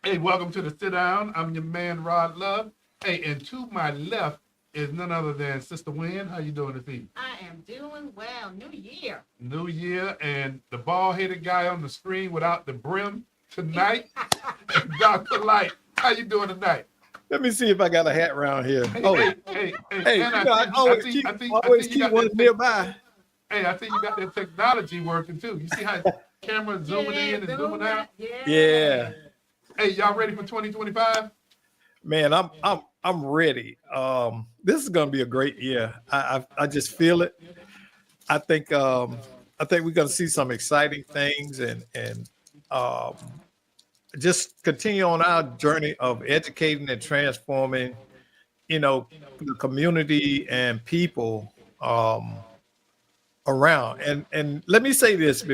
Hey, welcome to the sit down. I'm your man Rod Love. Hey, and to my left is none other than Sister Wynn. How you doing this evening? I am doing well. New year. New Year, and the bald headed guy on the screen without the brim tonight, Dr. Light. How you doing tonight? Let me see if I got a hat around here. Hey, Oh, hey, hey, hey, hey, and you know, I I always see you keep got one that nearby. hey, I see you got that technology working too. You see how camera zooming Yeah, in and zooming out? Yeah, yeah. Hey, y'all ready for 2025? man, I'm ready. This is gonna be a great year. I just feel it. I think I think we're gonna see some exciting things and um, just continue on our journey of educating and transforming. The community and people. Around. And let me say this.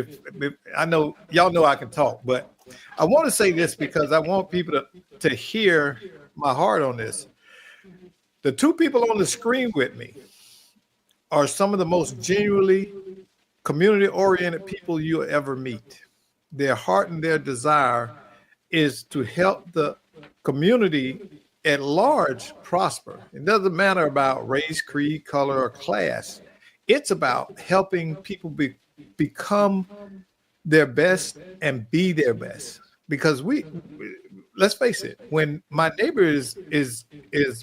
I know y'all know I can talk, but I want to say this because I want people to hear my heart on this. The two people on the screen with me are some of the most genuinely community oriented people you'll ever meet. Their heart and their desire is to help the community at large prosper. It doesn't matter about race, creed, color, or class. It's about helping people become their best and be their best. Because let's face it, when my neighbor is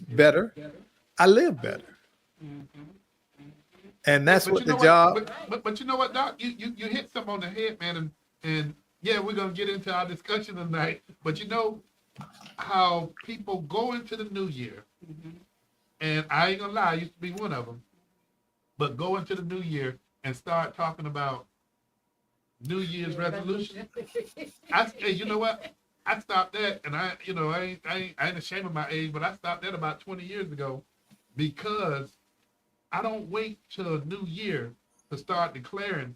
better, I live better, and But that's but what you the know what? job. But you know what, Doc? You hit something on the head, man. And yeah, we're gonna get into our discussion tonight. But you know how people go into the new year, and I ain't gonna lie, I used to be one of them. But go into the new year and start talking about New Year's resolution. Hey, you know what? I stopped that, and I ain't ashamed of my age, but I stopped that about 20 years ago because I don't wait till New Year to start declaring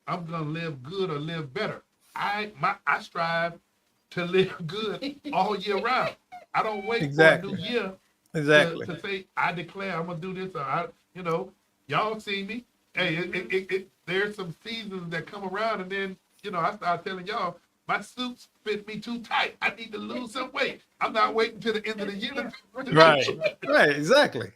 I'm gonna live good or live better. I strive to live good all year round. I don't wait for a new Exactly, year exactly. to say I declare I'm gonna do this or y'all see me. Hey, there's some seasons that come around and then I start telling y'all my suits fit me too tight. I need to lose some weight. I'm not waiting till the end of the year to do Right, it. right, exactly,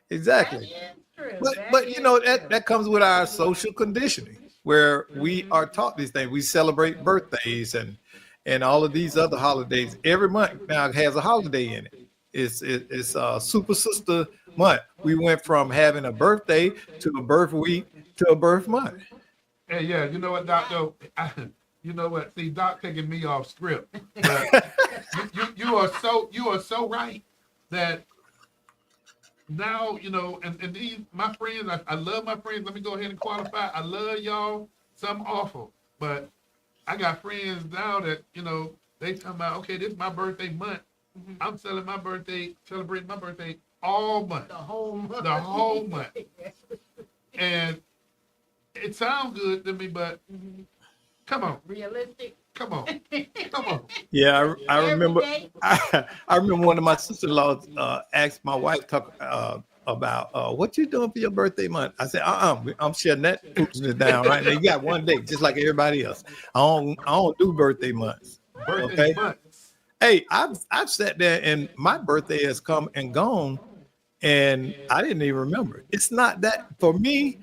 That exactly. is true. That But is that true. comes with our social conditioning, where we are taught these things. We celebrate birthdays and all of these other holidays. Every month now has a holiday in it. It's Super Sister Month. We went from having a birthday to a birth week to a birth month. Hey, yeah, you know what, Doc? Right. Though, you know what? See, Doc taking me off script, but you are so right that now and these my friends. I love my friends. Let me go ahead and qualify. I love y'all. Some awful, but I got friends now that they talking about. Okay, this is my birthday month. I'm celebrating my birthday all month, The whole month. the whole month, and it sounds good to me, but come on, Realistic. come on, come on. Yeah, I Every remember. day. I remember one of my sister-in-laws asked my wife talk about what you doing for your birthday month. I said, I'm shutting that foolishness down right now. You got one day, just like everybody else. I don't do birthday months. Birthday Okay. months. Hey, I've sat there and my birthday has come and gone, and I didn't even remember. It's not that for me.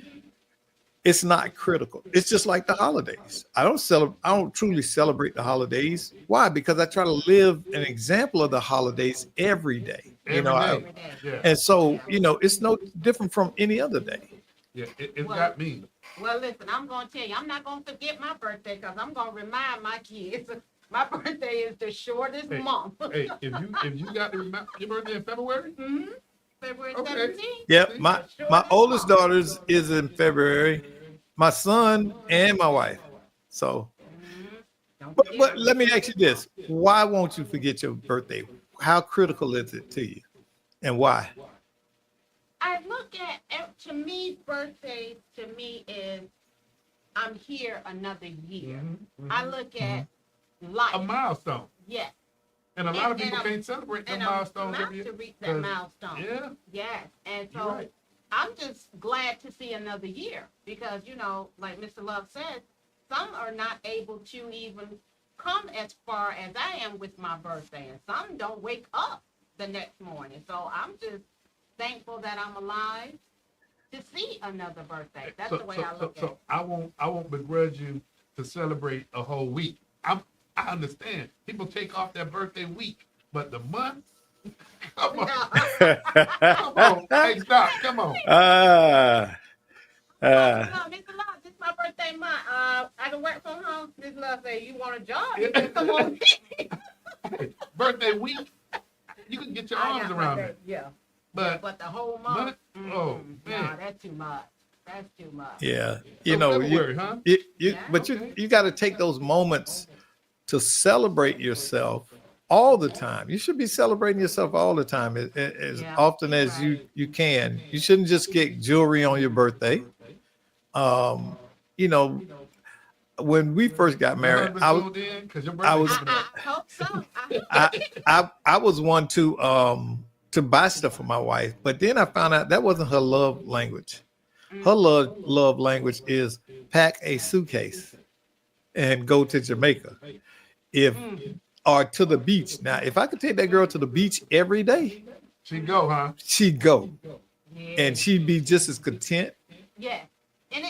It's not critical. It's just like the holidays. I don't truly celebrate the holidays. Why? Because I try to live an example of the holidays every day. Every day. Every day. Yeah, And so it's no different from any other day. yeah. It's Well, got me. well, listen, I'm going to tell you, I'm not going to forget my birthday because I'm going to remind my kids my birthday is the shortest Hey, month. hey. If you got to remember your birthday in February, hmm February okay. 17th, Yep, See, my the my shortest oldest month. daughters is in February, my son and my wife. So, hmm Don't forget but them. let me ask you this: why won't you forget your birthday? How critical is it to you, and why? I look at, to me, birthday to me is I'm here another year. I look Mhm. at a life. milestone, Yes. and a lot And of and people I'm can't celebrate them and I'm milestones every about year. to reach that Cause milestone. yeah, Yes. And you're so right. I'm just glad to see another year because, like Mr. Love said, some are not able to even come as far as I am with my birthday, and some don't wake up the next morning. So I'm just thankful that I'm alive to see another birthday. That's the way I look at it. I won't begrudge you to celebrate a whole week. I understand people take off their birthday week, but the month, come on, come on, hey, stop, come on. Miss Love, this is my birthday month. I can work from home. Miss Love say, you want a job? You can come on. Birthday week, you can get your I arms got around my it. day, yeah. But But the whole month, oh, no, man. that's too much. That's too much. Yeah, so February, huh? but you got to take those moments to celebrate yourself all the time. You should be celebrating yourself all the time, as Yeah, often as you can. You shouldn't just get jewelry on your birthday. You know, when we first got married, I was I hope so. I was one to buy stuff for my wife, but then I found out that wasn't her love language. Her love language is pack a suitcase and go to Jamaica, or to the beach. Now, if I could take that girl to the beach every day, she'd go, huh? she'd go, Yeah. and she'd be just as content. Yeah, and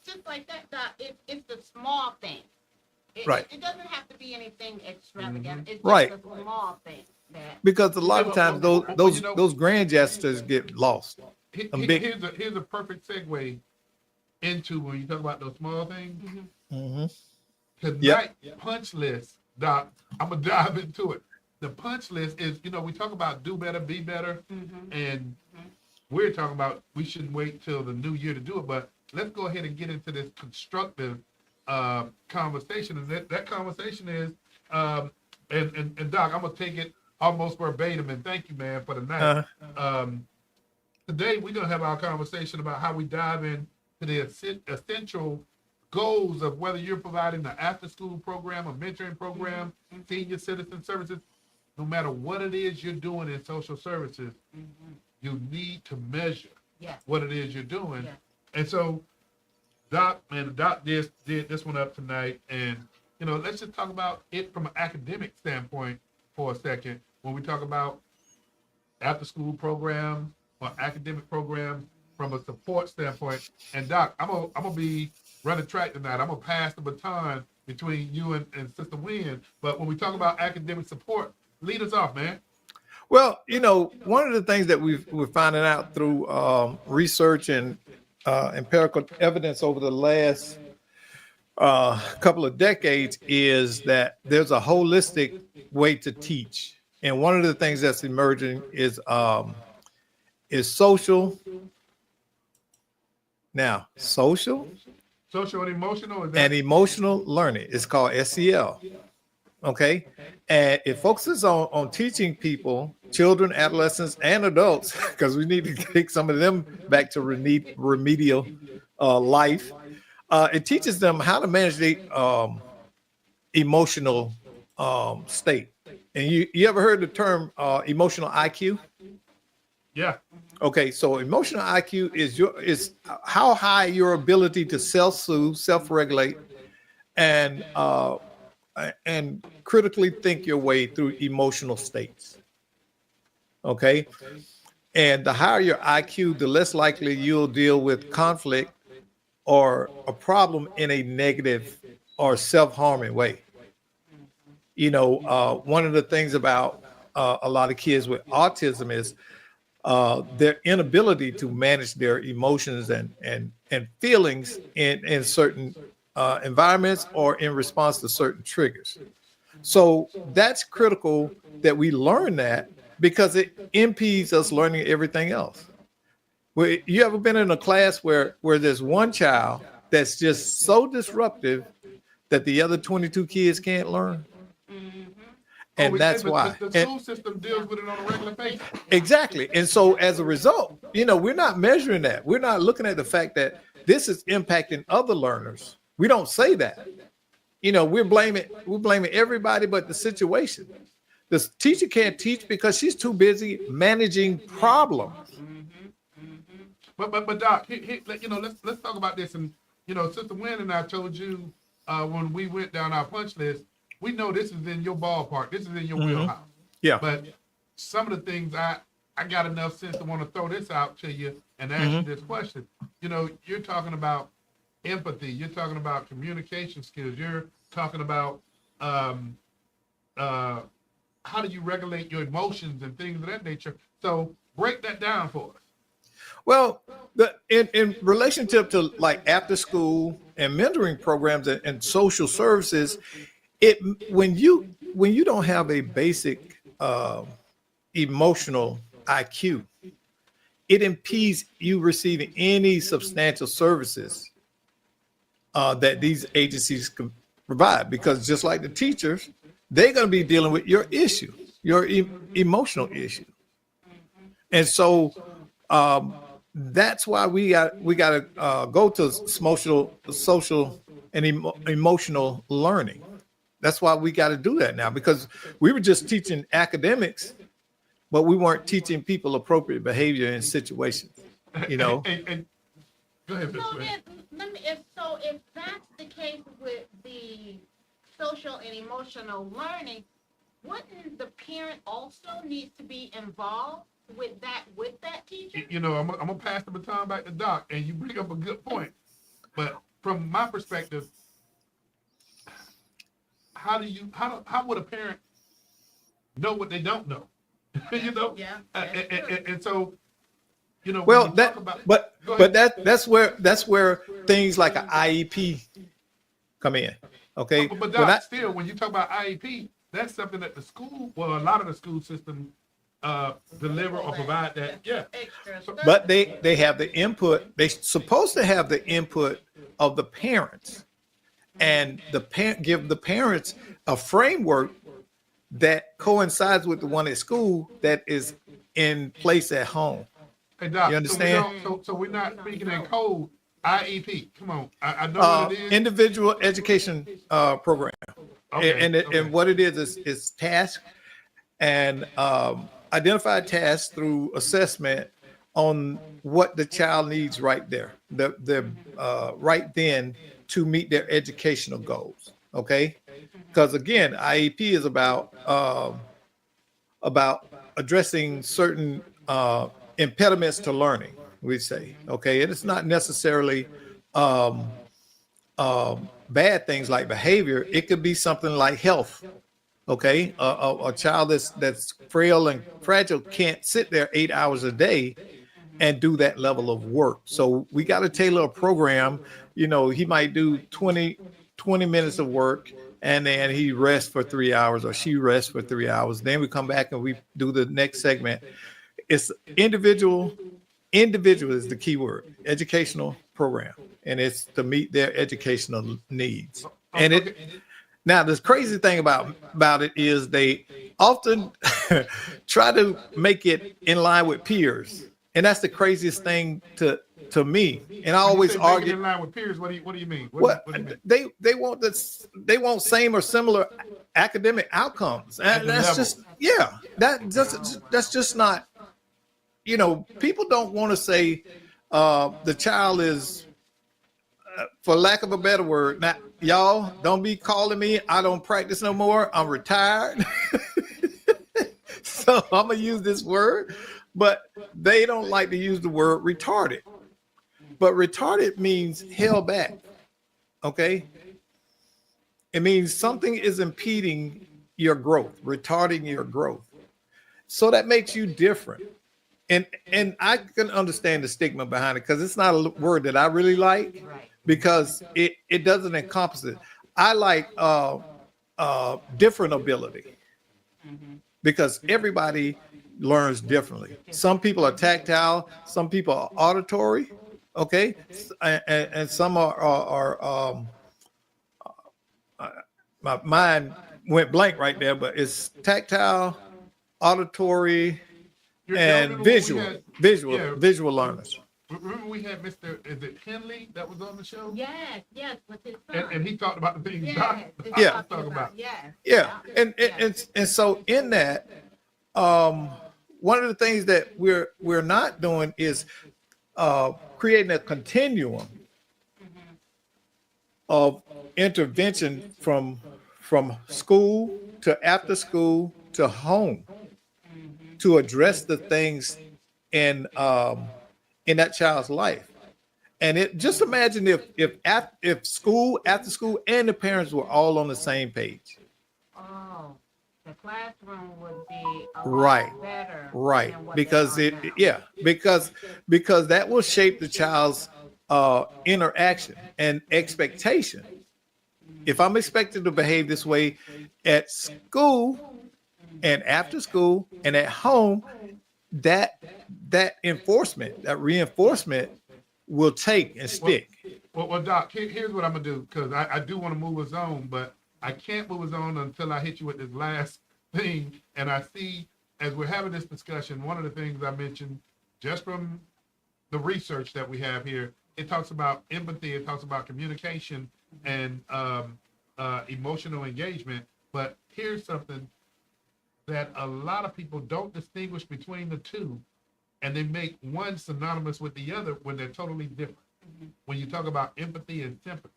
just like that, Doc, it's the small thing. Right. It doesn't have to be anything extravagant. It's just Right. a small thing that. Because a lot of times those grand gestures get lost. Here's a perfect segue into when you talk about those small things. Mm-hmm. Tonight, punch list, Doc, I'm gonna dive into it. The punch list is, we talk about do better, be better, and we're talking about we shouldn't wait till the new year to do it, but let's go ahead and get into this constructive conversation. And that conversation is, and Doc, I'm gonna take it almost verbatim, and thank you, man, for the night. Today, we're gonna have our conversation about how we dive into the essential goals of whether you're providing an after-school program, a mentoring program, senior citizen services. No matter what it is you're doing in social services, you need to measure what it is you're doing. Yeah. And so Doc did this one up tonight, and let's just talk about it from an academic standpoint for a second. When we talk about after-school programs or academic programs from a support standpoint, and Doc, I'm gonna be running track tonight. I'm gonna pass the baton between you and Sister Wynn. But when we talk about academic support, lead us off, man. Well, one of the things that we're finding out through research and empirical evidence over the last couple of decades is that there's a holistic way to teach, and one of the things that's emerging is social. Now, social and emotional, and emotional learning. It's called SEL. Okay, and it focuses on teaching people, children, adolescents, and adults, because we need to take some of them back to remedial life. It teaches them how to manage their emotional state. And you ever heard the term emotional IQ? Yeah. Okay, so emotional IQ is how high your ability to self-soothe, self-regulate, and critically think your way through emotional states. Okay, and the higher your IQ, the less likely you'll deal with conflict or a problem in a negative or self-harming way. One of the things about a lot of kids with autism is their inability to manage their emotions and feelings in certain environments or in response to certain triggers. So that's critical that we learn that, because it impedes us learning everything else. You ever been in a class where there's one child that's just so disruptive that the other 22 kids can't learn? And that's why the school system deals with it on a regular basis. Exactly. And so as a result, we're not measuring that. We're not looking at the fact that this is impacting other learners. We don't say that. We're blaming everybody but the situation. The teacher can't teach because she's too busy managing problems. But Doc, let's talk about this. And Sister Wynn and I told you when we went down our punch list, we know this is in your ballpark. This is in your wheelhouse. Yeah. But some of the things I got enough sense to want to throw this out to you and ask you this question. You know, you're talking about empathy. You're talking about communication skills. You're talking about how do you regulate your emotions and things of that nature. So break that down for us. Well, in relationship to like after school and mentoring programs and social services, when you don't have a basic emotional IQ, it impedes you receiving any substantial services that these agencies can provide, because just like the teachers, they're going to be dealing with your issue, your emotional issue. And so that's why we got to go to social and emotional learning. That's why we got to do that now, because we were just teaching academics, but we weren't teaching people appropriate behavior in situations, you know. And go ahead, Ms. So Smith. then, if that's the case with the social and emotional learning, wouldn't the parent also need to be involved with that teacher? You know, I'm gonna pass the baton back to Doc, and you bring up a good point. But from my perspective, how would a parent know what they don't know? You know, Yeah. and so, you know, Well, when we talk about, go but ahead. that's where things like an IEP come in. Okay, But When Doc, still, when you talk about IEP, that's something that a lot of the school system deliver or provide that. Yeah. Extra but they have the input. They're supposed to have the input of the parents, and give the parents a framework that coincides with the one at school that is in place at home. Hey, Doc, You understand? So we're not speaking in code. IEP. Come on. I know what it is. Individual education program. Okay, And okay. what it is task and identified tasks through assessment on what the child needs right there, the right then to meet their educational goals. Okay, because again, IEP is about addressing certain impediments to learning. We say, okay, and it's not necessarily bad things like behavior. It could be something like health. Okay, a child that's frail and fragile can't sit there 8 hours a day and do that level of work. So we got to tailor a program. You know, he might do 20 minutes of work, and then he rests for 3 hours, or she rests for 3 hours. Then we come back and we do the next segment. It's individual is the key word, educational program, and it's to meet their educational needs. And Okay. Now, the crazy thing about it is they often try to make it in line with peers, and that's the craziest thing to me. And I When you always say make it argue, in line with peers. What do you mean? what do you mean? they want this, they want same or similar academic outcomes, At and the that's level. that's just not. You know, people don't want to say the child is, for lack of a better word. Now, y'all don't be calling me. I don't practice no more. I'm retired. So I'm going to use this word, but they don't like to use the word retarded. But retarded means held back. Okay. It means something is impeding your growth, retarding your growth. So that makes you different. And I can understand the stigma behind it, because it's not a word that I really like, Right. because it doesn't encompass it. I like different ability, because everybody learns differently. Some people are tactile, some people are auditory, okay, and some are my mind went blank right there, but it's tactile, auditory, You're and telling me when we had- visual learners. Remember we had Mr. Is it Henley that was on the show? Yes, with his son. And he talked about the things Doc Yes, Yeah. talking about. Yes. Yeah, and so in that, one of the things that we're not doing is creating a continuum of intervention from school to after school to home to address the things in that child's life. And it just imagine if school, after school, and the parents were all on the same page. Oh, the classroom would be a Right. lot better. Right, than what because they it are now. yeah, because that will shape the child's interaction and expectation. If I'm expected to behave this way at school and after school and at home, that enforcement, that reinforcement will take and stick. Well, Doc, here's what I'm gonna do, because I do want to move us on, but I can't move us on until I hit you with this last thing. And I see, as we're having this discussion, one of the things I mentioned, just from the research that we have here, it talks about empathy, it talks about communication and emotional engagement. But here's something that a lot of people don't distinguish between the two, and they make one synonymous with the other when they're totally different. When you talk about empathy and sympathy.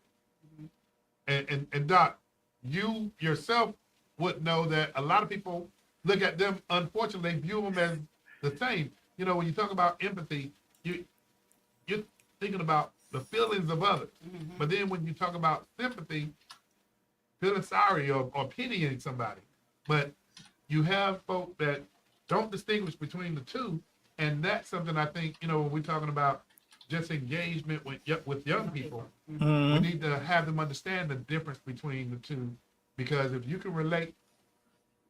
And Doc, you yourself would know that a lot of people look at them, unfortunately, view them as the same. You know, when you talk about empathy, you're thinking about the feelings of others. But then when you talk about sympathy, feeling sorry or pitying somebody. But you have folk that don't distinguish between the two. And that's something I think, you know, when we're talking about just engagement with young people, we need to have them understand the difference between the two. Because if you can relate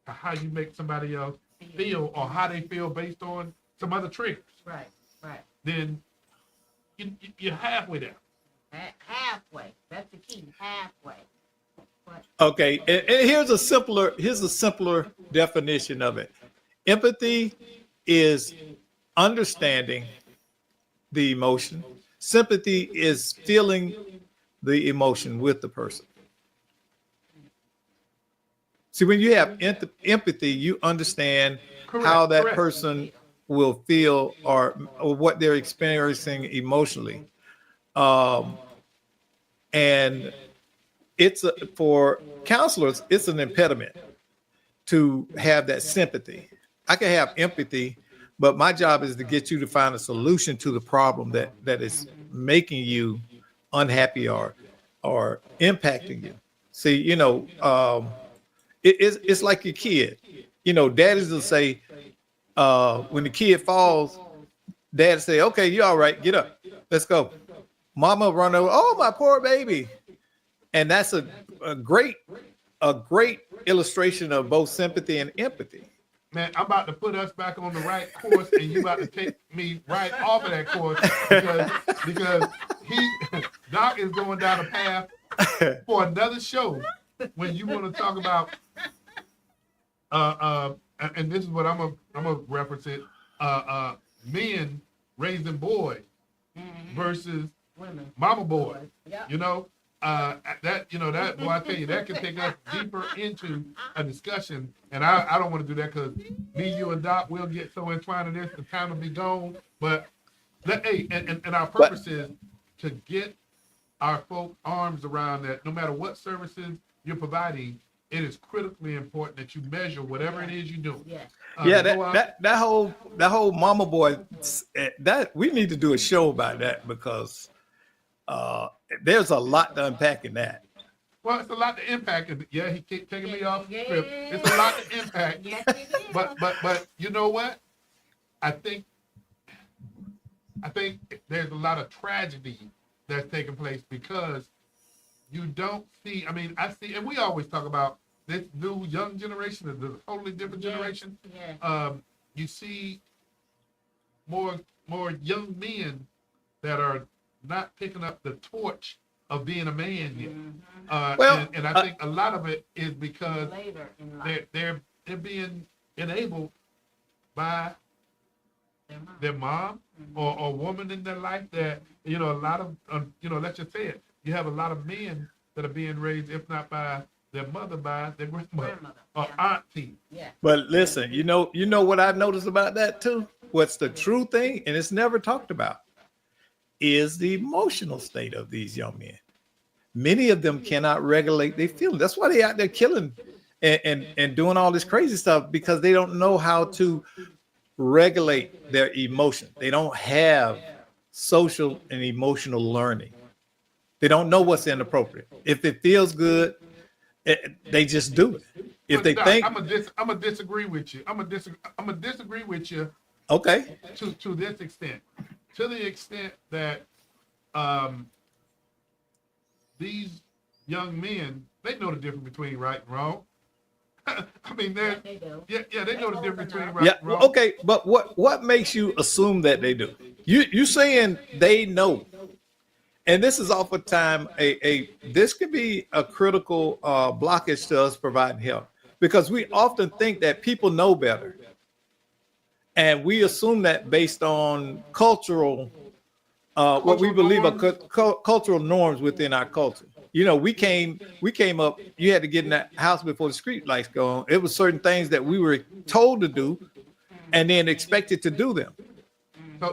to how you make somebody else feel or how they feel based on some other triggers, Right, right. then you're halfway there. Halfway. That's the key. Halfway. But Okay, and here's a simpler definition of it. Empathy is understanding the emotion. Sympathy is feeling the emotion with the person. See, when you have empathy, you understand how that Correct. person will feel or what they're experiencing emotionally. And for counselors, it's an impediment to have that sympathy. I can have empathy, but my job is to get you to find a solution to the problem that is making you unhappy or impacting you. See, you know, it's like your kid. You know, daddies will say, when the kid falls, dad say, "Okay, you all right? Get up, let's go." Mama run over, "Oh, my poor baby," and that's a great illustration of both sympathy and empathy. Man, I'm about to put us back on the right course, and you about to take me right off of that course because Doc is going down a path for another show when you want to talk about and this is what I'm gonna reference it, men raising boys versus women. mama boys. Yep. You know, that boy, I tell you, that can take us deeper into a discussion, and I don't want to do that because me, you, and Doc will get so entwined in this, the time will be gone. But and our purpose is to get our folk arms around that. No matter what services you're providing, it is critically important that you measure whatever it is you're doing. Yes. That whole mama boy, that we need to do a show about that because there's a lot to unpack in that. Well, it's a lot to impact. Yeah, he kept taking me off script. It's a lot to impact. Yes, it is. But you know what? I think there's a lot of tragedy that's taking place because you don't see. I mean, I see, and we always talk about this new young generation is a totally different generation. Yeah. You see more young men that are not picking up the torch of being a man yet. And I think a lot of it is because Later in life. they're being enabled by their mom or woman in their life that, you know, a lot of, let's just say it. You have a lot of men that are being raised, if not by their mother, by their grandmother or auntie. Yeah. But listen, you know what I've noticed about that too? What's the true thing, and it's never talked about, is the emotional state of these young men. Many of them cannot regulate their feelings. That's why they out there killing and doing all this crazy stuff, because they don't know how to regulate their emotion. They don't have social and emotional learning. They don't know what's inappropriate. If it feels good, they just do it. If But they Doc, think, I'm gonna disagree with you. I'm gonna disagree with you okay, to this extent, to the extent that these young men, they know the difference between right and wrong. I mean, Yeah, they do. yeah, they know the difference between right yeah, and wrong. okay, but what makes you assume that they do? You saying they know, and this is oftentimes this could be a critical blockage to us providing help, because we often think that people know better, and we assume that based on cultural what we believe are cultural norms within our culture. You know, we came up, you had to get in that house before the street lights go on. It was certain things that we were told to do and then expected to do them.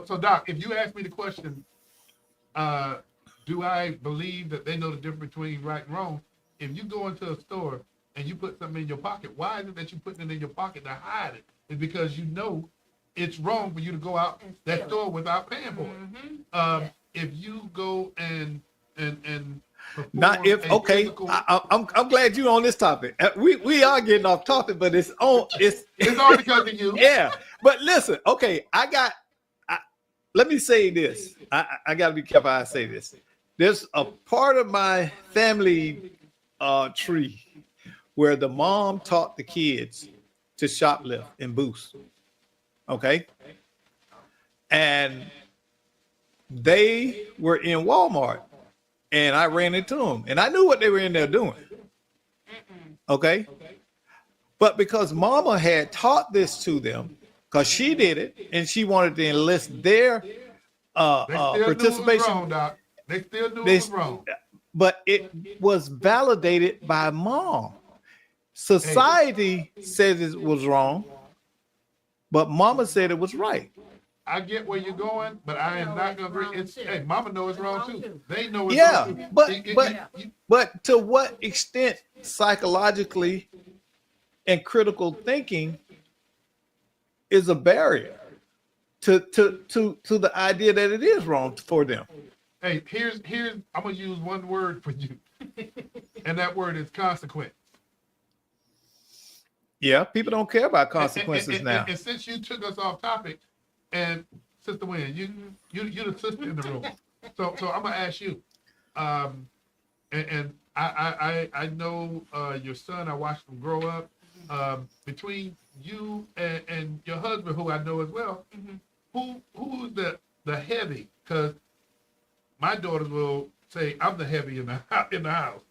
So Doc, if you ask me the question, do I believe that they know the difference between right and wrong? If you go into a store and you put something in your pocket, why is it that you putting it in your pocket to hide it? It's because you know it's wrong for you to go out that store without paying for it. If you go and Not if perform a okay. physical- I'm glad you're on this topic. We are getting off topic, but it's it's all because of you. yeah. But listen, okay, let me say this. I got to be careful how I say this. There's a part of my family tree where the mom taught the kids to shoplift and boost. Okay. And they were in Walmart and I ran into them and I knew what they were in there doing. Okay. But because mama had taught this to them, because she did it and she wanted to enlist their They still knew it was participation. wrong, Doc. They still knew it was wrong. But it was validated by mom. Society says it was wrong, but mama said it was right. I get where you're going, but I am not gonna agree. It's hey, mama knows it's wrong too. They know it's Yeah, wrong too. but but to what extent psychologically and critical thinking is a barrier to the idea that it is wrong for them? Hey, here's I'm gonna use one word for you, and that word is consequence. Yeah, people don't care about consequences now. And since you took us off topic, and Sister Wynn, you're the sister in the room, so I'm gonna ask you, and I know your son. I watched him grow up. Between you and your husband, who I know as well, who's the heavy? Because my daughters will say I'm the heavy in the house.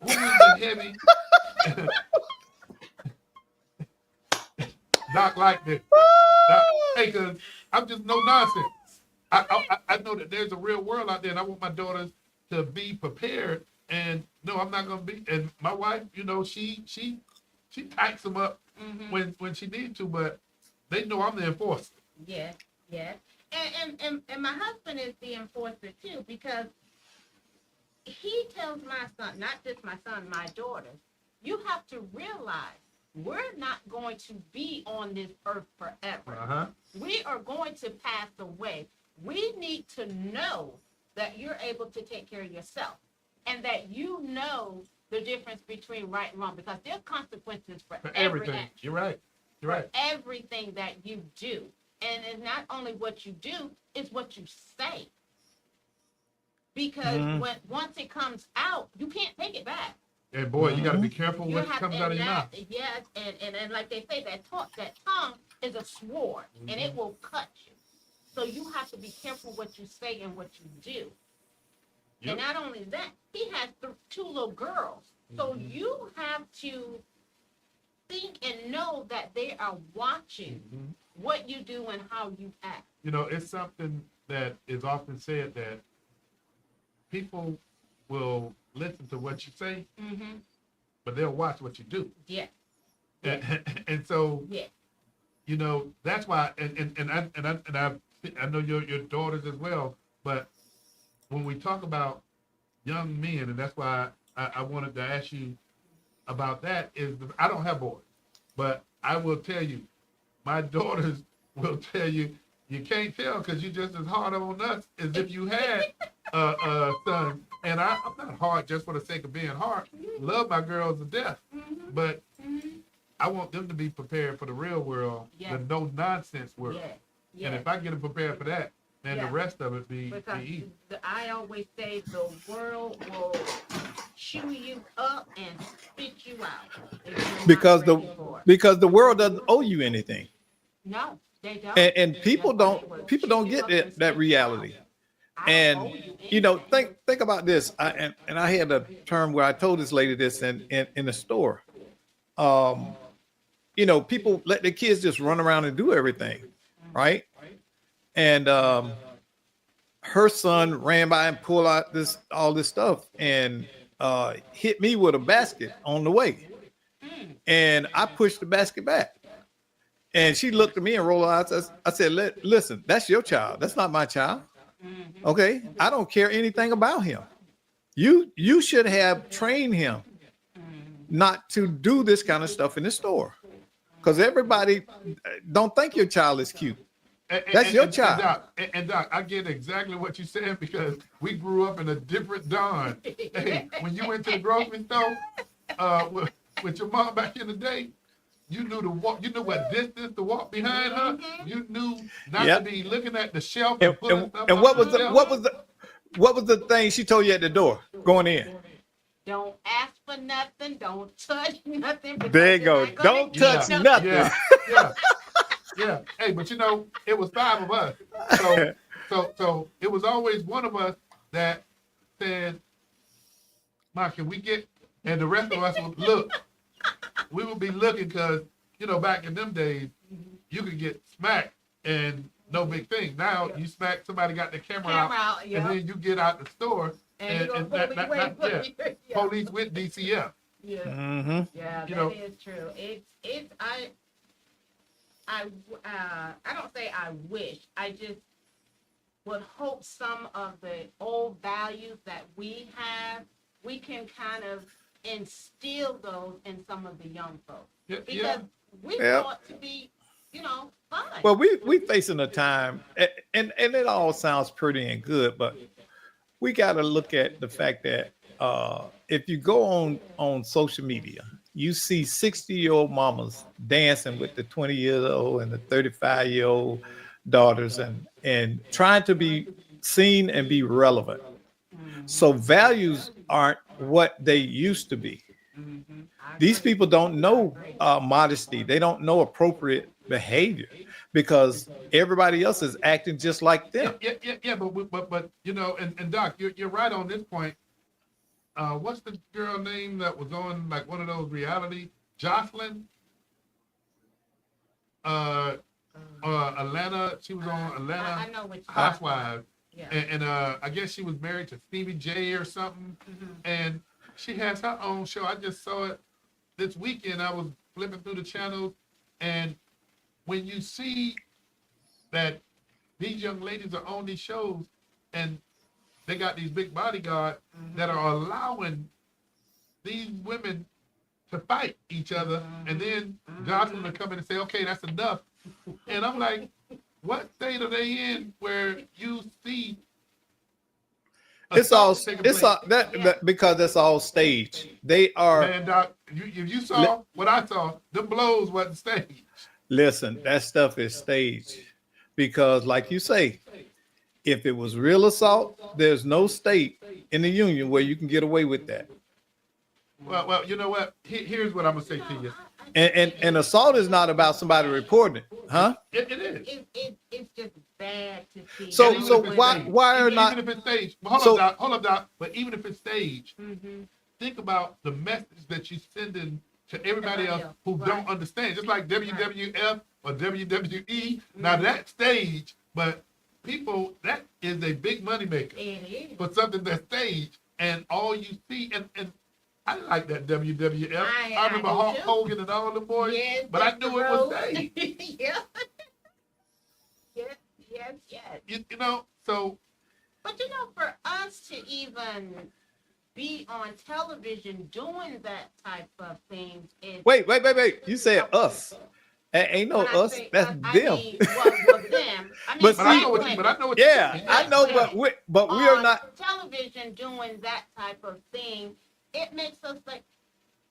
Who is the heavy? Doc like this. Hey, cause I'm just no nonsense. I know that there's a real world out there, and I want my daughters to be prepared. And no, I'm not gonna be. And my wife, you know, she tightens them up when she needs to, but they know I'm the enforcer. Yeah, yeah. And my husband is the enforcer too, because he tells my son, not just my son, my daughters, you have to realize we're not going to be on this earth forever. We are going to pass away. We need to know that you're able to take care of yourself and that you know the difference between right and wrong, because there are consequences for everything. every action. You're right. You're right. Everything that you do. And it's not only what you do, it's what you say. Because once it comes out, you can't take it back. Hey, boy, you got to be careful You what have- comes and out of your that- mouth. Yes, and like they say, that tongue is a sword, and it will cut you. So you have to be careful what you say and what you do. Yep. And not only that, he has two little girls. So you have to think and know that they are watching what you do and how you act. You know, it's something that is often said that people will listen to what you say, but they'll watch what you do. Yeah. And so, Yeah. you know, that's why. I know your daughters as well. But when we talk about young men, and that's why I wanted to ask you about that. Is I don't have boys, but I will tell you, my daughters will tell you, you can't tell because you're just as hard on us as if you had a son. And I'm not hard just for the sake of being hard. Love my girls to death, but I want them to be prepared for the real world, the no nonsense world. Yes. And Yes. if I get them prepared for that, then the Yeah. rest of it be Because easy. I always say the world will chew you up and spit you out if you're not Because ready for it. the world doesn't owe you anything. No, they don't. And people That's why they will don't chew you get up and that spit you out. reality. I don't And owe you you know, anything. think about this. I had a term where I told this lady this in the store. You know, people let their kids just run around and do everything, right? And her son ran by and pulled out all this stuff and hit me with a basket on the way. And I pushed the basket back. And she looked at me and rolled her eyes. I said, listen, that's your child. That's not my child. Okay. I don't care anything about him. You should have trained him not to do this kind of stuff in the store. Because everybody don't think your child is cute. That's your child. Doc, I get exactly what you're saying because we grew up in a different dawn. Hey, when you went to the grocery store with your mom back in the day, you knew to walk. You knew what distance to walk behind her. You knew not Yep. to be looking at the shelf and pulling stuff. And off what was the shelf. what was the thing she told you at the door going in? Don't ask for nothing. Don't touch nothing. because There you you're go. not gonna Don't get touch nothing. Yeah, yeah. Hey, but you know, it was 5 of us. So it was always one of us that said, "Ma, can we get?" And the rest of us would look. We would be looking because you know back in them days, you could get smacked and no big thing. Now you smack somebody got the camera out, yeah. and then you get out the store And you're and gonna pull me away. Yeah. police with DCF. Yeah. Mm-hmm. Yeah, You that know- is true. I don't say I wish. I just would hope some of the old values that we have, we can kind of instill those in some of the young folks Yeah, because we Yeah. want to be, fun. Well, we facing a time, and it all sounds pretty and good, but we got to look at the fact that if you go on social media, you see 60-year-old mamas dancing with the 20-year-old and the 35-year-old daughters, and trying to be seen and be relevant. So values aren't what they used to be. These people don't know modesty. They don't know appropriate behavior because everybody else is acting just like them. Yeah, but you know, and Doc, you're right on this point. What's the girl name that was on like one of those reality? Jocelyn? Atlanta. She was on I Atlanta know which Housewives, Yeah. and I guess she was married to Stevie J or something. And she has her own show. I just saw it this weekend. I was flipping through the channels, and when you see that these young ladies are on these shows and they got these big bodyguards that are allowing these women to fight each other, and then Johnson will come in and say, "Okay, that's enough." And I'm like, "What state are they in where you see?" It's all assaults taking place? that because it's all staged. They are. Man, Doc, if you saw what I saw, them blows wasn't staged. Listen, that stuff is staged because, like you say, if it was real assault, there's no state in the union where you can get away with that. Well, you know what? Here's what I'm gonna say to you. And assault is not about somebody reporting it, huh? It is. It's just bad to see. So- Even so if it's why- staged. why are even, not- even if it's staged? Well, So- hold up, Doc. But even if it's staged, Mm-hmm. think about the message that you're sending to everybody else who Right. don't understand. Just like WWF or WWE. Now that's staged, but people, that is a big money maker It is. for something that's staged, and all you see, and I like that WWF. I remember do Hulk too. Hogan and all the boys, Yes, but I Dr. knew it was Rose. staged. Yeah. Yes. You know, so But for us to even be on television doing that type of thing is. Wait. You said us. Ain't no When I us. say That's us, them. I mean, well, them. I mean, But But I see- know what you, but I know what Yeah, you, I know, but we are on not. television doing that type of thing. It makes us like,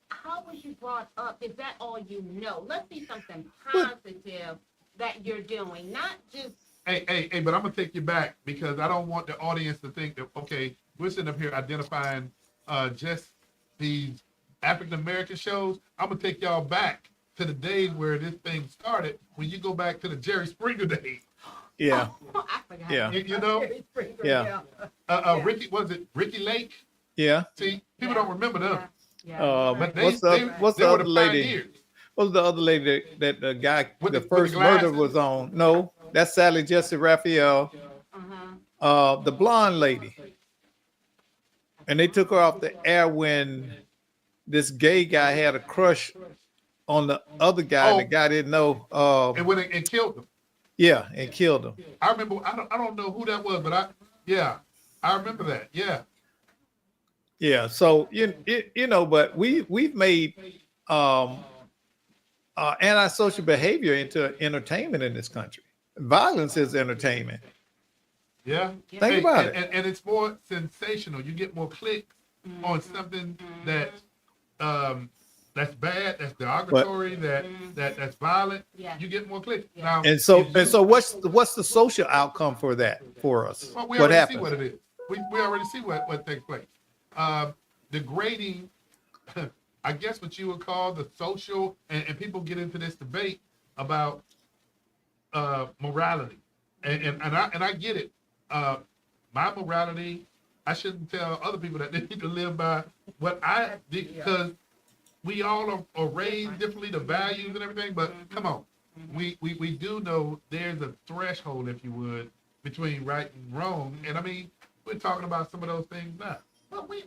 how was you brought up? Is that all you know? Let's see something positive that you're doing, not just. Hey, but I'm gonna take you back because I don't want the audience to think that, okay, we're sitting up here identifying just these African American shows. I'm gonna take y'all back to the days where this thing started. When you go back to the Jerry Springer days, Yeah, Oh, I forgot. Yeah. you know, Jerry Springer, Yeah. Yeah. Ricky, was it Ricky Lake? yeah. See, people Yeah. don't remember them, Yeah. But but what's the they were other the lady? pioneers. What's the other lady that the guy, With the the first murder glasses? was on? No, that's Sally Jesse Raphael. Uh-huh. The blonde lady. And they took her off the air when this gay guy had a crush on the other guy, and the Oh. guy didn't know. And when it killed them. Yeah, and killed him. I remember. I don't know who that was, but I remember that. Yeah. Yeah, so you know, but we've made antisocial behavior into entertainment in this country. Violence is entertainment. Yeah. Think about it. And it's more sensational. You get more clicks on something that's bad, that's derogatory, that's violent. Yeah. You get more clicks. Yeah. Now, And so what's the social outcome for that for us? well, we What already happens? see what it is. We already see what takes place. Degrading, I guess what you would call the social, and people get into this debate about morality, and I get it. My morality, I shouldn't tell other people that they need to live by what I did, because we all are raised differently, the values and everything. But come on, we do know there's a threshold, if you would, between right and wrong, and I mean, we're talking about some of those things now. But we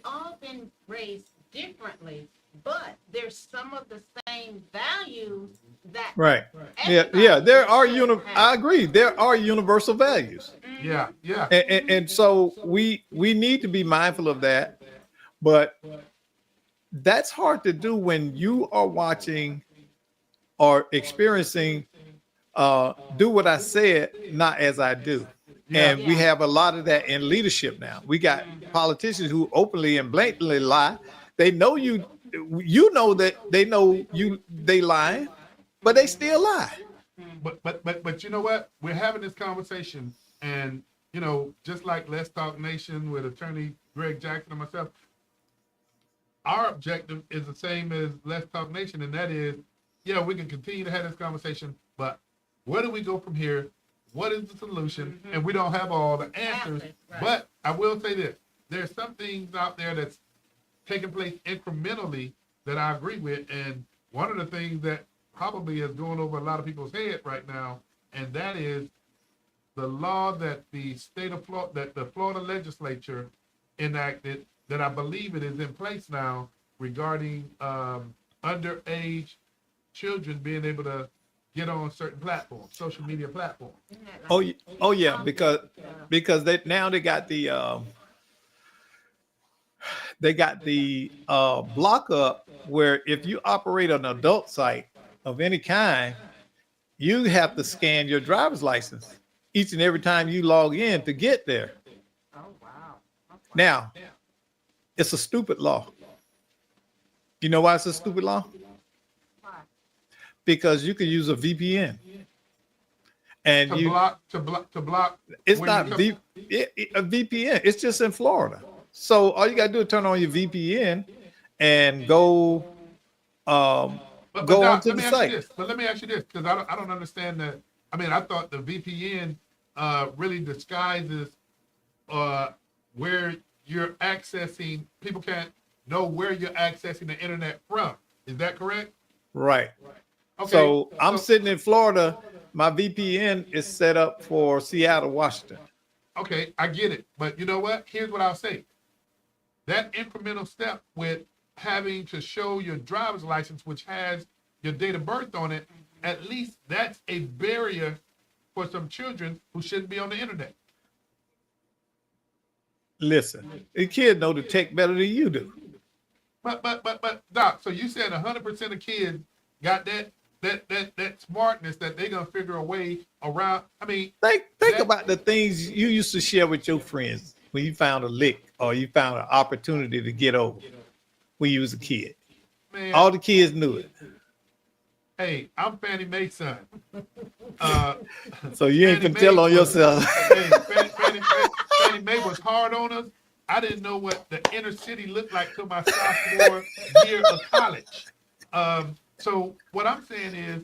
all been raised differently, but there's some of the same values that. Right. everybody Yeah. There are should have. I agree. There are universal values. Yeah. And so we need to be mindful of that, but that's hard to do when you are watching or experiencing do what I said, not as I do. Yeah. And we have a lot of that in leadership now. We got politicians who openly and blatantly lie. They know you know that they know they lie, but they still lie. But you know what? We're having this conversation, and you know, just like Let's Talk Nation with attorney Greg Jackson and myself, our objective is the same as Let's Talk Nation, and that is, yeah, we can continue to have this conversation, but where do we go from here? What is the solution? And we don't have all the answers. Right. But I will say this: there's some things out there that's taking place incrementally that I agree with, and one of the things that probably is going over a lot of people's head right now, and that is the law that the state of Florida, that the Florida legislature enacted, that I believe it is in place now, regarding underage children being able to get on certain platforms, social media platforms. Isn't that like- Oh yeah, because they got the block up where if you operate an adult site of any kind, you have to scan your driver's license each and every time you log in to get there. Oh, wow. Okay. Now, it's a stupid law. You know why it's a stupid law? Why? Because you can use a VPN. And To block. it's when not you come- a VPN. It's just in Florida. So all you gotta do is turn on your VPN and go But go Doc, onto let the me ask you site. this. But let me ask you this, because I don't understand that. I mean, I thought the VPN really disguises where you're accessing. People can't know where you're accessing the internet from. Is that correct? Right. Okay. So I'm sitting in Florida. My VPN is set up for Seattle, Washington. Okay, I get it. But you know what? Here's what I'll say. That incremental step with having to show your driver's license, which has your date of birth on it, at least that's a barrier for some children who shouldn't be on the internet. listen, the kids know the tech better than you do. But Doc, so you said 100% of kids got that smartness that they're gonna figure a way around. I mean, Think that- about the things you used to share with your friends when you found a lick or you found an opportunity to get over when you was a kid. man, All the kids knew it. hey, I'm Fannie Mae's son. So you ain't Fannie gonna tell Mae on was- yourself. Hey, Fannie Mae was hard on us. I didn't know what the inner city looked like till my sophomore year of college. So what I'm saying is,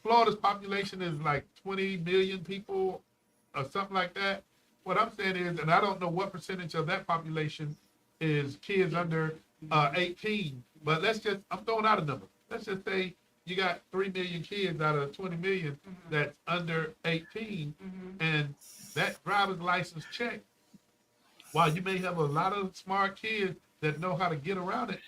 Florida's population is like 20 million people or something like that. What I'm saying is, and I don't know what percentage of that population is kids under 18, but I'm throwing out a number. Let's just say you got 3 million kids out of 20 million that's under 18, and that driver's license check, while you may have a lot of smart kids that know how to get around it,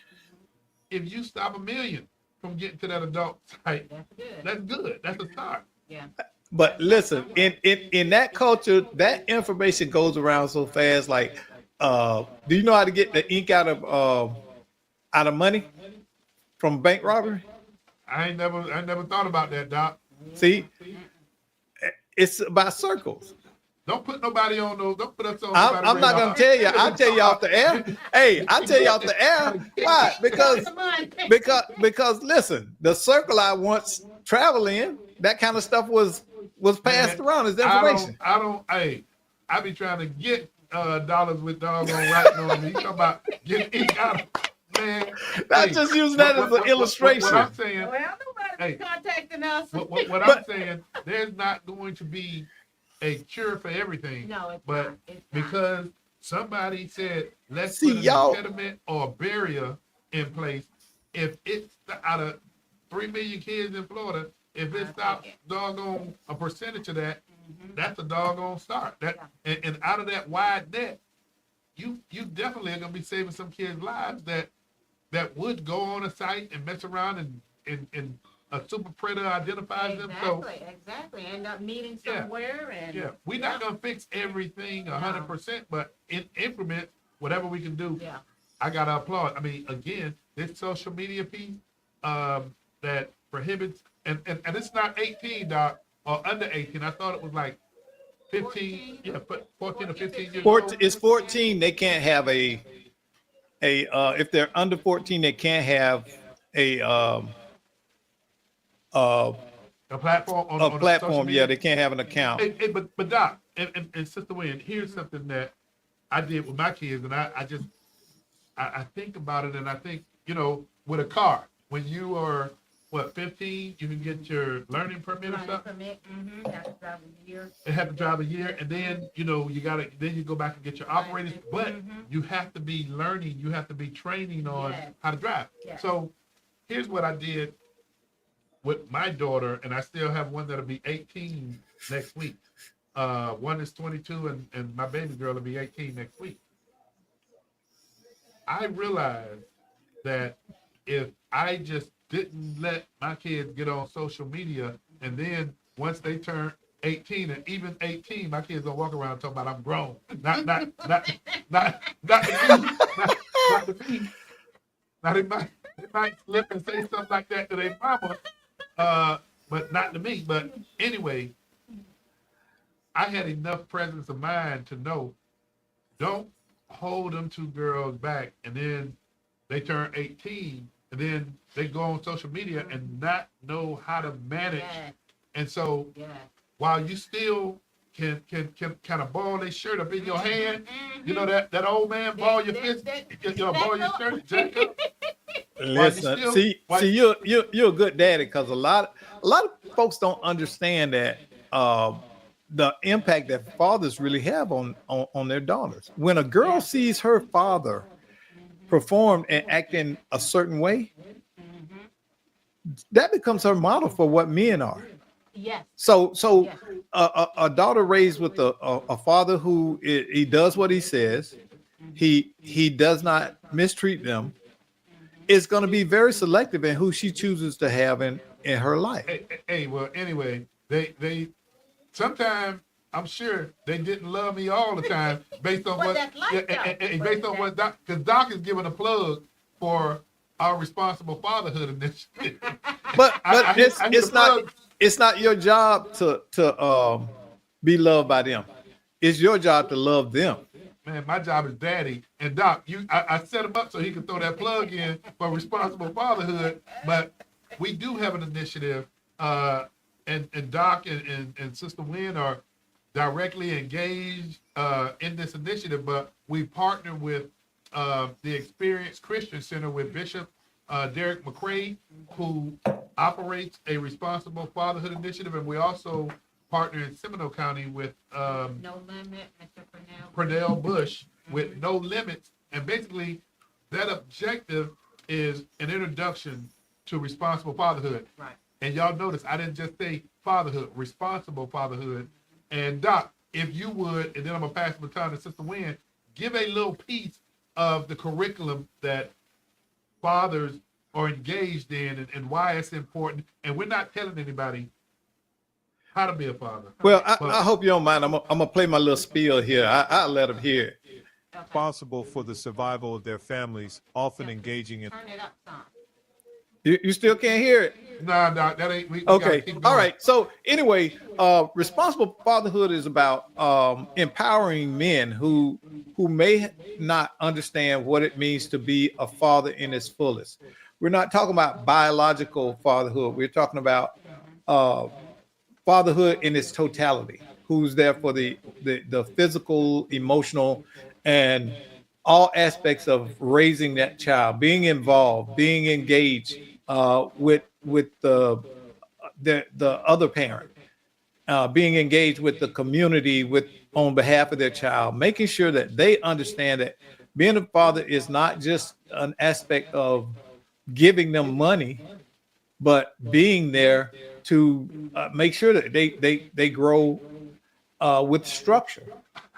if you stop 1 million from getting to that adult site, That's good. that's good. That's a start. Yeah. But listen, in that culture, that information goes around so fast. Like, do you know how to get the ink out of money from bank robbery? I never thought about that, Doc. See, it's about circles. Don't put nobody on those. Don't put us on. I'm not gonna tell you. I'll tell you off the air. Hey, I'll tell you off the air. Why? Because listen, the circle I once traveled in, that kind of stuff was passed around as information. Hey, I be trying to get dollars with doggone writing on me. You talking about getting ink out of, man. Not just using that as an illustration. What I'm saying, Well, nobody's Hey. contacting us. what I'm saying, there's not going to be a cure for everything. No, it's but not. It's not. because somebody said, let's See, put an y'all- impediment or a barrier in place. If it's out of 3 million kids in Florida, if it stops doggone a percentage of that, that's a doggone start. And out of that wide net, you definitely are gonna be saving some kids' lives that would go on a site and mess around and a super predator identifies them. So Exactly. End up meeting Yeah. somewhere and yeah, we're not gonna fix everything 100%, but in increments, whatever we can do, Yeah. I gotta applaud. I mean, again, this social media piece that prohibits, and it's not 18, Doc, or under 18. I thought it was like 15, 14? yeah, 14 or 15 years 14, old. it's 14. They can't have a if they're under 14, they can't have a A platform on a on social platform. media. Yeah, they can't have an account. Hey, but Doc, and Sister Wynn, here's something that I did with my kids, and I think about it, and I think, with a car, when you are, 15, you can get your learning permit or Learning something. permit, have to drive a year. They have to drive a year, and then, then you go back and get your operators, but you have to be learning, you have to be training on Yes. how to drive. Yes. So here's what I did with my daughter, and I still have one that'll be 18 next week. One is 22, and my baby girl will be 18 next week. I realized that if I just didn't let my kids get on social media, and then once they turn 18, and even 18, my kids don't walk around talking about I'm grown. Not the feet. Not the feet. Now they might slip and say something like that to their mama, but not to me. But anyway, I had enough presence of mind to know, don't hold them two girls back, and then they turn 18, and then they go on social media and not know how to manage. Yes. And so Yes. while you still can kind of ball their shirt up in your hand, you know that old man ball your fist, ball your shirt, jack up. Listen, still- see, why- you're a good daddy because a lot of folks don't understand that the impact that fathers really have on their daughters. When a girl sees her father perform and act in a certain way, that becomes her model for what men are. Yes. So Yes. a daughter raised with a father who he does what he says, he does not mistreat them, is going to be very selective in who she chooses to have in her life. Hey, well, anyway, they sometimes I'm sure they didn't love me all the time based on But what, that's life, and though. based on what Doc, because Doc is giving a plug for our responsible fatherhood initiative. But I hear- it's I hear it's the not plug. it's not your job to be loved by them. It's your job to love them. Man, my job is daddy. And Doc, I set him up so he can throw that plug in for responsible fatherhood. But we do have an initiative, and Doc and Sister Wynn are directly engaged in this initiative. But we partner with the Experience Christian Center with Bishop Derek McCrae, who operates a responsible fatherhood initiative, and we also partner in Seminole County with No limit, Mr. Purnell. Pernell Bush with No Limits. And basically, that objective is an introduction to responsible fatherhood. Right. And y'all notice I didn't just say fatherhood, responsible fatherhood. And Doc, if you would, and then I'm going to pass the baton to Sister Wynn, give a little piece of the curriculum that fathers are engaged in and why it's important. And we're not telling anybody how to be a father. Well, I hope you don't mind. I'm gonna play my little spiel here. I'll let them hear it. Okay. Responsible for the survival of their families, often engaging in Turn it up some. You still can't hear it? Nah, Doc, that ain't. We gotta Okay. keep going. All right. So anyway, responsible fatherhood is about empowering men who may not understand what it means to be a father in its fullest. We're not talking about biological fatherhood. We're talking about fatherhood in its totality. Who's there for the physical, emotional, and all aspects of raising that child, being involved, being engaged with the other parent, being engaged with the community on behalf of their child, making sure that they understand that being a father is not just an aspect of giving them money, but being there to make sure that they grow with structure.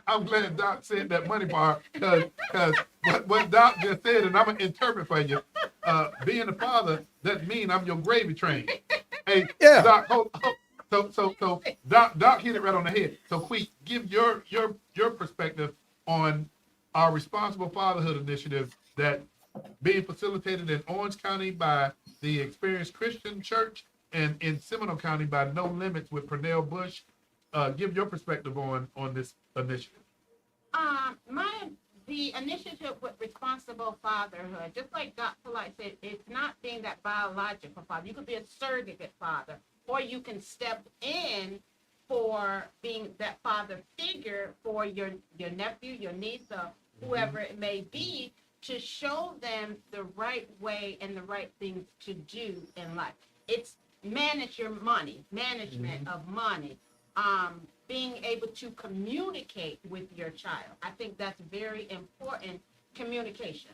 I'm glad Doc said that money part because what Doc just said, and I'm gonna interpret for you. Being a father doesn't mean I'm your gravy train. Hey, Yeah. Doc, so Doc hit it right on the head. So, Queek, give your perspective on our responsible fatherhood initiative that being facilitated in Orange County by the Experienced Christian Church and in Seminole County by No Limits with Pernell Bush. Give your perspective on this initiative. The initiative with responsible fatherhood, just like Dr. Light said, it's not being that biological father. You could be a surrogate father, or you can step in for being that father figure for your nephew, your niece, or whoever it may be, to show them the right way and the right things to do in life. It's manage your money, management of money. Being able to communicate with your child. I think that's very important, communication,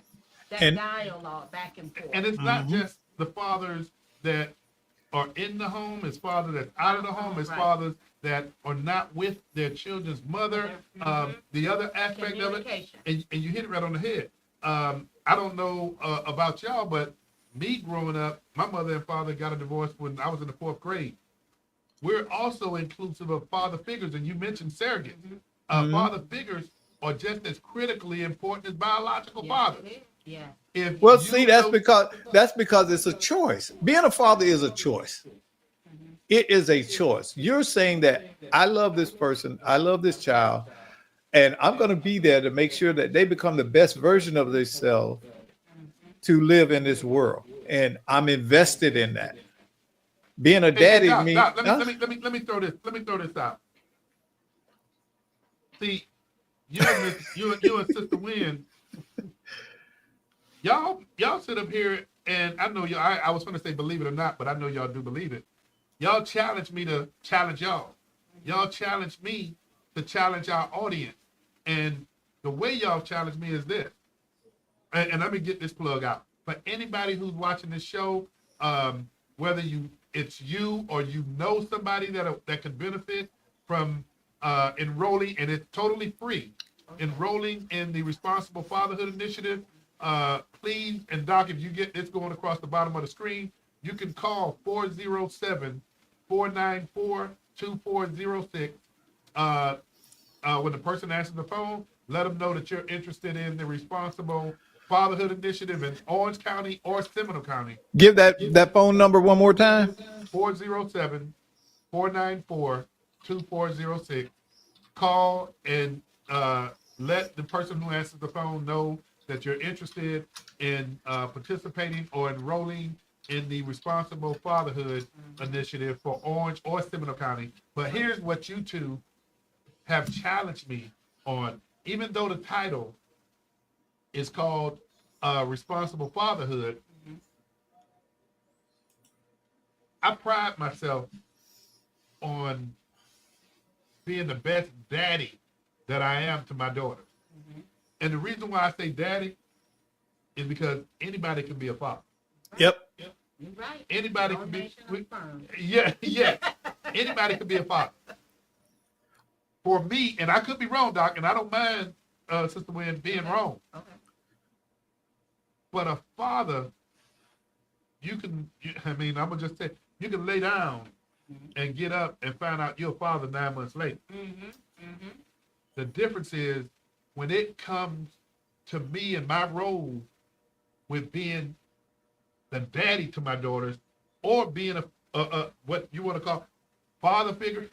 that dialogue back and forth. And it's not just the fathers that are in the home, it's fathers that's out of the home, it's Right. fathers that are not with their children's mother. The other aspect of it, Communication. and you hit it right on the head. I don't know about y'all, but me growing up, my mother and father got a divorce when I was in the 4th grade. We're also inclusive of father figures, and you mentioned surrogates. Father figures are just as critically important as biological Yes, fathers. it is. Yeah. If Well, you see, that's know- because it's a choice. Being a father is a choice. It is a choice. You're saying that I love this person, I love this child, and I'm going to be there to make sure that they become the best version of themselves to live in this world, and I'm invested in that. Being a Hey, daddy Doc, means Doc, let me throw this out. See, you and Sister Wynn, y'all sit up here, and I know I was going to say believe it or not, but I know y'all do believe it. Y'all challenge me to challenge y'all. Y'all challenge me to challenge our audience, and the way y'all challenge me is this. And let me get this plug out for anybody who's watching this show. Whether it's you or you know somebody that could benefit from enrolling, and it's totally free, enrolling in the Responsible Fatherhood Initiative. Please, and Doc, if you get this going across the bottom of the screen, you can call 407-494-2406 when the person answers the phone, let them know that you're interested in the Responsible Fatherhood Initiative in Orange County or Seminole County. Give that phone number one more time. 407-494-2406. Call and let the person who answers the phone know that you're interested in participating or enrolling in the Responsible Fatherhood Initiative for Orange or Seminole County. But here's what you two have challenged me on. Even though the title is called Responsible Fatherhood, I pride myself on being the best daddy that I am to my daughters. And the reason why I say daddy is because anybody can be a father. Yep. You're right. Anybody can be. Donation affirmed. Yeah. Anybody can be a father. For me, and I could be wrong, Doc, and I don't mind, Sister Wynn, being wrong. Okay. But a father, I'm gonna just say, you can lay down and get up and find out you're a father 9 months later. The difference is when it comes to me and my role with being the daddy to my daughters, or being a what you want to call father figure,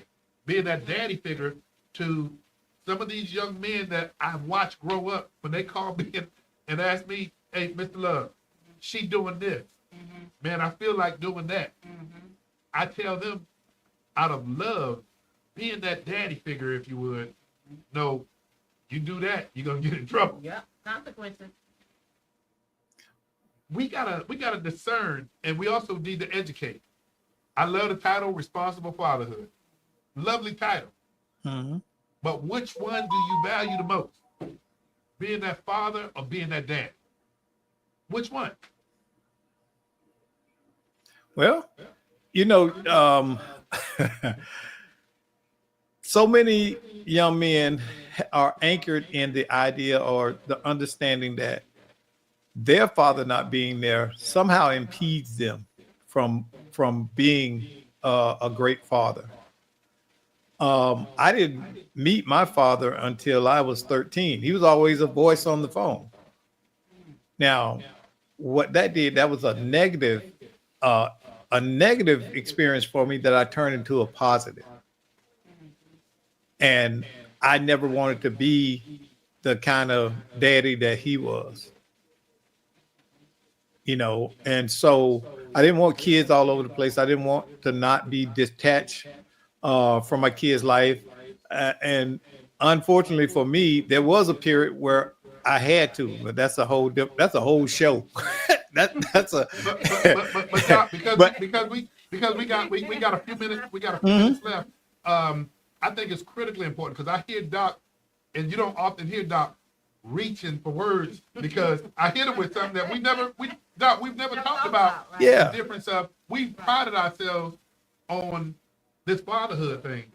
being that daddy figure to some of these young men that I watch grow up. When they call me and ask me, "Hey, Mr. Love, she doing this, man, I feel like doing that." I tell them, out of love, being that daddy figure, if you would, no, you do that, you're gonna get in trouble. Yep. Consequences. We gotta discern, and we also need to educate. I love the title, Responsible Fatherhood. Lovely title. But which one do you value the most? Being that father or being that dad? Which one? Well, so many young men are anchored in the idea or the understanding that their father not being there somehow impedes them from being a great father. I didn't meet my father until I was 13. He was always a voice on the phone. Now, what that did, that was a negative experience for me that I turned into a positive. And I never wanted to be the kind of daddy that he was. And so I didn't want kids all over the place. I didn't want to not be detached from my kid's life. And unfortunately for me, there was a period where I had to, but that's a whole show. That's a but Doc, because we got a few minutes left. I think it's critically important because I hear Doc, and you don't often hear Doc reaching for words, because I hit him with something that we've never talked about. Right? Yeah. The difference of, we've prided ourselves on this fatherhood thing,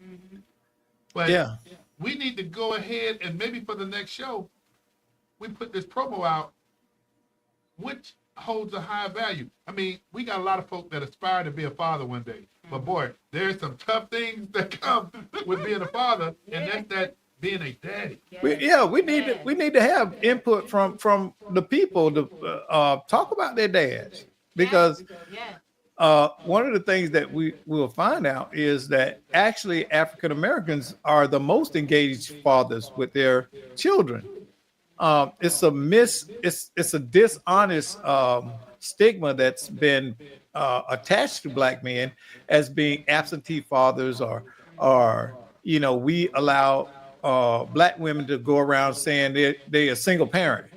but Yeah. we need to go ahead and maybe for the next show, we put this promo out, which holds a high value. I mean, we got a lot of folk that aspire to be a father one day, but boy, there's some tough things that come with being a father, and that's that being a daddy. We need to have input from the people to talk about their dads, because one of the things that we will find out is that actually African Americans are the most engaged fathers with their children. It's a dishonest stigma that's been attached to Black men as being absentee fathers, or we allow Black women to go around saying they're a single parent.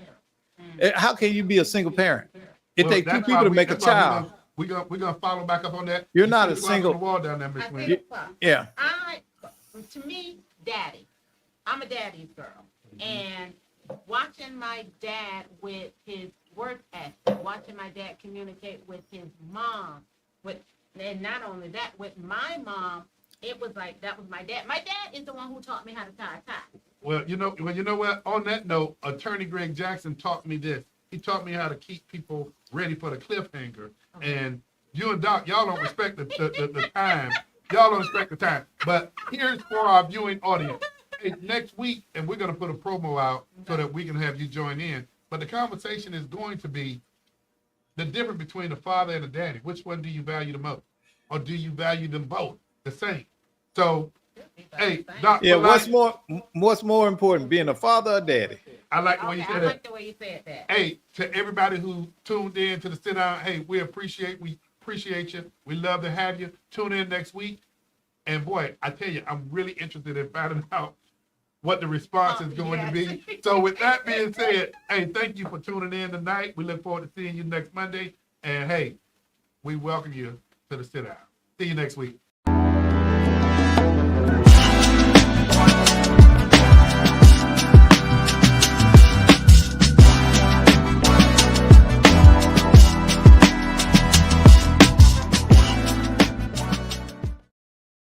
How can you be a single parent? It takes two people to make a child. We're gonna follow back up on that. You're not See a what's on single- the wall down there, Miss I Wynn. think Yeah. to me, daddy. I'm a daddy's girl. And watching my dad with his work ethic, watching my dad communicate with his mom, and not only that, with my mom, it was like that was my dad. My dad is the one who taught me how to tie a tie. Well, you know what? On that note, Attorney Greg Jackson taught me this. He taught me how to keep people ready for the cliffhanger. And you and Doc, y'all don't respect the time. y'all don't respect the time. But here's for our viewing audience. Hey, next week, and we're gonna put a promo out so that we can have you join in. But the conversation is going to be the difference between a father and a daddy. Which one do you value the most? Or do you value them both the same? So, hey, Dr. Yeah, Malak, what's more important, being a father or daddy? I like the way you Okay, I said that. like the way you said that. Hey, to everybody who tuned in to the sit down, hey, we appreciate you. We love to have you. Tune in next week. And boy, I tell you, I'm really interested in finding out what the response is going to be. So with that being said, hey, thank you for tuning in tonight. We look forward to seeing you next Monday. And hey, we welcome you to the sit down. See you next week.